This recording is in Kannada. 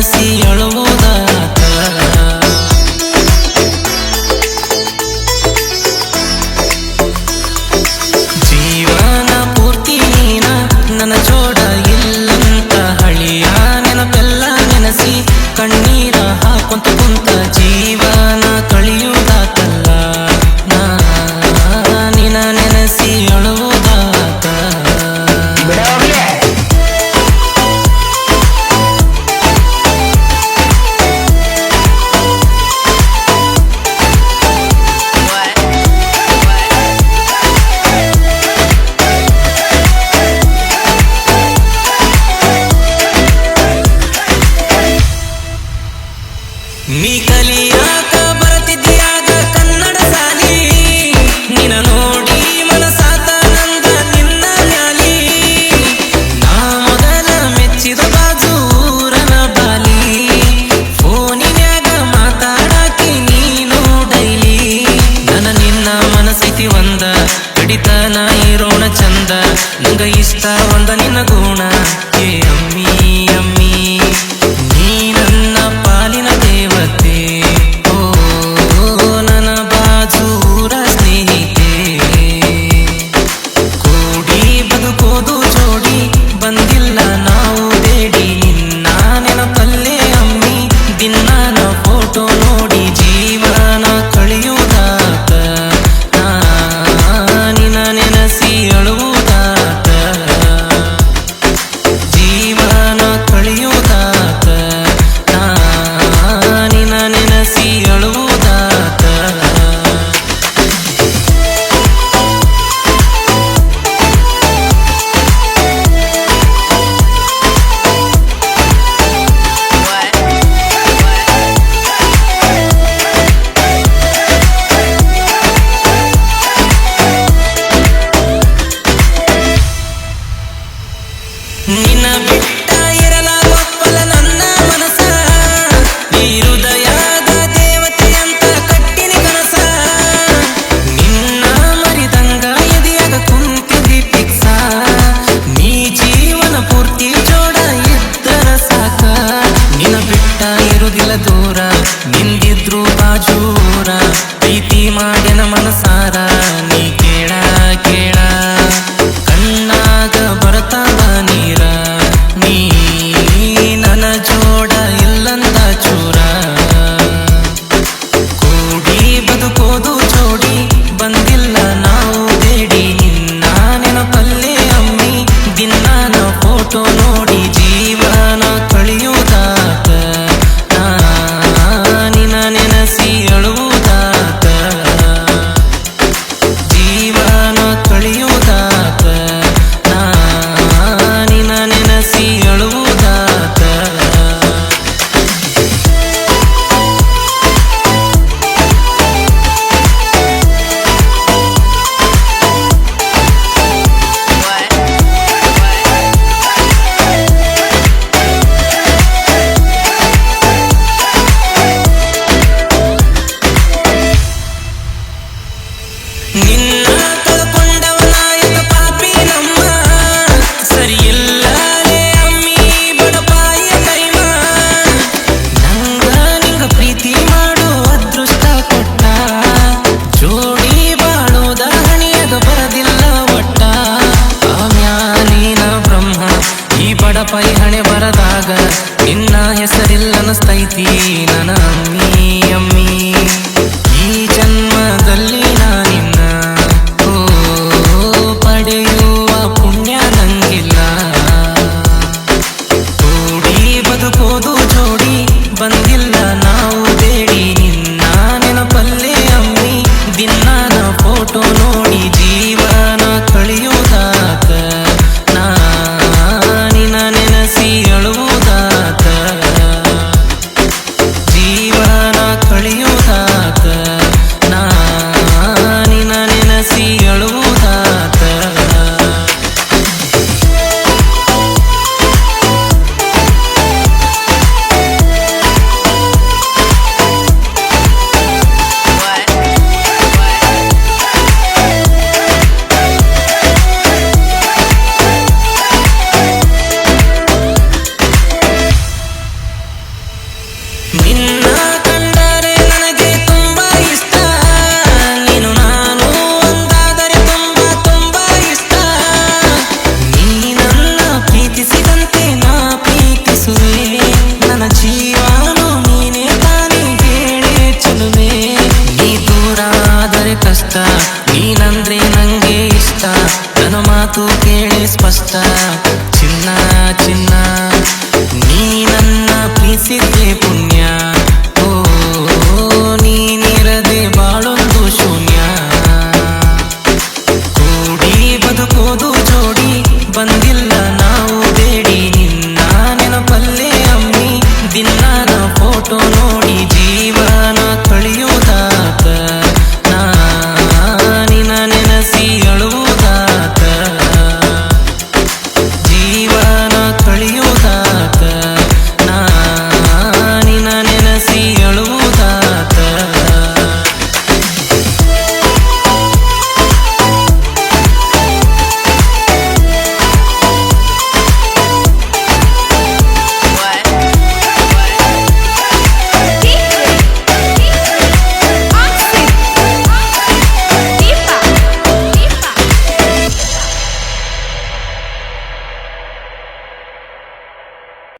ನೆನಸಿ ಅಳುವುದಾತ. ಜೀವನ ಪೂರ್ತಿ ನೀನ ನನ್ನ ಜೋಡ ಇಲ್ಲಂತ ಹಳಿಯ ನೆನಪೆಲ್ಲ ನೆನಸಿ ಕಣ್ಣೀರ ಹಾಕೊಂತ ಕುಂತ ಜೀವನ ಕಳೆಯುವುದಾತಲ್ಲ. ನಿನ ನೆನಸಿ ಅಳುವುದಾತ. ನೀ ಕಲಿಯಾಕ ಬರತಿದ್ಯಾಗ ಕನ್ನಡ ಸಾಲಿ, ನಿನ ನೋಡಿ ಮನಸಾತ ನಂದ ನಿನ್ನ ಮ್ಯಾಲಿ. ನಾ ಮೊದಲ ಮೆಚ್ಚಿದ ಬಾಜೂರನ ಬಾಲಿ, ಫೋನಿನ್ಯಾಗ ಮಾತಾಡಾಕಿ ನೀನು ಡೈಲಿ. ನಿನ್ನ ಮನಸ್ಥಿತಿ ಒಂದ ಕಡಿತನ ಇರೋಣ ಚಂದ, ನಂಗ ಇಷ್ಟ ಒಂದ ನಿನ್ನ ಗುಣ. ಏ ಅಮ್ಮಿ ಅಮ್ಮಿ ನೀ ನನ್ನ ಪಾಲಿನ ದೇವತೆ, ಓ ನನ್ನ ಬಾಜೂರ ಸ್ನೇಹಿತೆ. ಕೂಡಿ ಬದುಕೋದು ಜೋಡಿ ಬಂದಿಲ್ಲ ನಾವು ಬೇಡಿ, ನಿನ್ನ ನೆನಪಲ್ಲೇ ಅಮ್ಮಿ ದಿನಾನ ಫೋಟೋ ನೋಡಿ ಜೀವನ ಕಳೆಯುವುದಾತ. ನಿನ ನೆನಸಿ ಅಳುವುದಾತ. ಜೀವನ ಕಳೆಯುವುದಾತ. ನಿನ ನೆನಸಿ ಅಳುವುದಾತ. ನಿನ್ನ ಬಿಟ್ಟ ಇರಲಾಗೊಪ್ಪಲ ನನ್ನ ಮನಸ, ಈ ಹೃದಯದ ದೇವತೆ ಅಂತ ಕಟ್ಟಿನಿ ಕನಸ. ನಿನ್ನ ಮರಿದಂಗ ಎದೆಯಾಗ ಕುಂತಿದ್ದಿ ಪಿಕ್ಸ, ನೀ ಜೀವನ ಪೂರ್ತಿ ಜೋಡ ಇದ್ದರ ಸಾಕ. ನಿನ್ನ ಬಿಟ್ಟ ಇರುದಿಲ್ಲ ದೂರ, ನಿಂದಿದ್ರು ಬಾಜೂರ. ಪ್ರೀತಿ ಮಾಡ್ಯನ ಮನಸಾರ ನೀ ಕೇಳ ಕೇಳ, ಕಣ್ಣಾಗ ಬರ್ತಾವ ನೀರ. ನೀ ನನ್ನ ಜೋಡ ಇಲ್ಲಂದ ಚೂರ. ಕೂಡಿ ಬದುಕೋದು ಜೋಡಿ ಬಂದಿಲ್ಲ ನಾವು ಬೇಡಿ, ನಿನ್ನ ನೆನಪಲ್ಲೇ ಅಮ್ಮಿ ದಿನಾನ ಫೋಟೋ ನೋಡಿ ಜೀವನ ಕಳೆಯುವುದಾತ. ನಿನ ನೆನಸಿ ಅಳುವುದಾತ. ಜೀವನ ಕಳೆಯುವುದಾತ. ನಿನ ನೆನಸಿ ಅಳುವುದಾತ. ನಿನ್ನ ಕಳ್ಕೊಂಡವನಾಯಕ ಪಾಪಿ ನಮ್ಮ, ಸರಿಯಿಲ್ಲಲೇ ಅಮ್ಮಿ ಬಡಪಾಯ ಕೈಮ. ನಂಗ ನಿಂಗ ಪ್ರೀತಿ ಮಾಡೋ ಅದೃಷ್ಟ ಕೊಟ್ಟ, ಜೋಡಿ ಬಾಳೋದ ಹಣಿಯದ ಬರದಿಲ್ಲ ಒಟ್ಟ. ಆಮ್ಯಾಲಿನ ಬ್ರಹ್ಮ ಈ ಬಡಪಾಯಿ ಹಣೆ ಬರದಾಗ ನಿನ್ನ ಹೆಸರಿಲ್ಲ ಅನಸ್ತೈತಿ ನನ್ನ ಅಮ್ಮಿ ಅಮ್ಮಿ. ಈ ಜನ್ಮದಲ್ಲಿ ನಾನಿನ್ನ ಪಡೆಯುವ ಪುಣ್ಯ ನಂಗಿಲ್ಲ. ಕೂಡಿ ಬದುಕೋದು ಜೋಡಿ ಬಂದಿಲ್ಲ ನಾವು ಬೇಡಿ, ನಿನ್ನ ನೆನಪಲ್ಲೇ ಅಮ್ಮಿ ದಿನಾನ ಫೋಟೋ ನೋಡಿ ಜೀವನ ಕಳೆಯುವುದಾತ. ನಿನ ನೆನಸಿ ಅಳುವುದಾತ. ಜೀವನ ಕಳೆಯುವುದಾತ. ನಿನ್ನ ಕಂಡರೆ ನನಗೆ ತುಂಬಾ ಇಷ್ಟ, ನೀನು ನಾನು ಒಂದಾದರೆ ತುಂಬಾ ತುಂಬಾ ಇಷ್ಟ. ನೀ ನನ್ನ ಪ್ರೀತಿಸಿದಂತೆ ನಾ ಪ್ರೀತಿಸುವೆ, ನನ್ನ ಜೀವನು ನೀನೇ ತಾನೇ ಹೇಳೆ ಚೆಲುವೆ. ನೀ ದೂರ ಆದರೆ ಕಷ್ಟ, ನೀನಂದ್ರೆ ನಂಗೆ ಇಷ್ಟ, ನನ್ನ ಮಾತು ಕೇಳಿ ಸ್ಪಷ್ಟ. ಚಿನ್ನ ಚಿನ್ನ ನೀ ನನ್ನ ಪ್ರೀತಿಸಿದ್ದೆ